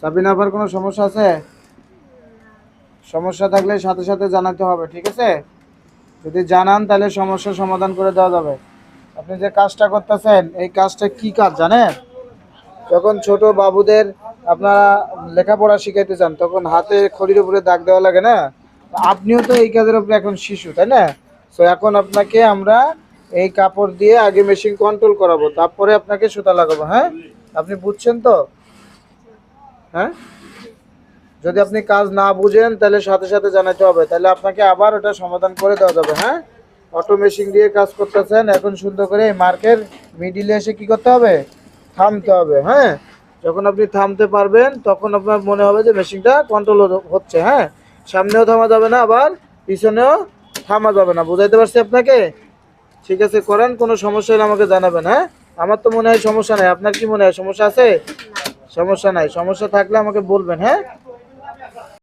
সাবিনা আবার কোনো সমস্যা আছে? সমস্যা থাকলে সাথে সাথে জানাতে হবে, ঠিক আছে? যদি জানান তাহলে সমস্যার সমাধান করে দেওয়া যাবে। আপনি যে কাজটা করতেছেন এই কাজটা কি কাজ জানেন? যখন ছোট বাবুদের আপনারা লেখাপড়া শিখাইতে চান তখন হাতে খড়ির উপরে দাগ দেওয়া লাগে না? আপনিও তো এই কাজের উপরে এখন শিশু, তাই না? তো এখন আপনাকে আমরা এই কাপড় দিয়ে আগে মেশিন কন্ট্রোল করাবো, তারপরে আপনাকে সুতা লাগাবো, হ্যাঁ? আপনি বুঝছেন তো? হ্যাঁ, যদি আপনি কাজ না বুঝেন তাহলে সাথে সাথে জানাতে হবে, তাহলে আপনাকে আবার ওটা সমাধান করে দেওয়া যাবে, হ্যাঁ? অটো মেশিন দিয়ে কাজ করতেছেন, এখন সুন্দর করে এই মার্কের মিডিলে এসে কি করতে হবে? থামতে হবে, হ্যাঁ? যখন আপনি থামতে পারবেন তখন আপনার মনে হবে যে মেশিনটা কন্ট্রোল হচ্ছে, হ্যাঁ? সামনেও থামা যাবে না, আবার পিছনেও থামা যাবে না। বুঝাইতে পারছি আপনাকে? ঠিক আছে, করেন, কোনো সমস্যা হলে আমাকে জানাবেন, হ্যাঁ? আমার তো মনে হয় সমস্যা নাই, আপনার কি মনে হয় সমস্যা আছে? সমস্যা নাই, সমস্যা থাকলে আমাকে বলবেন, হ্যাঁ?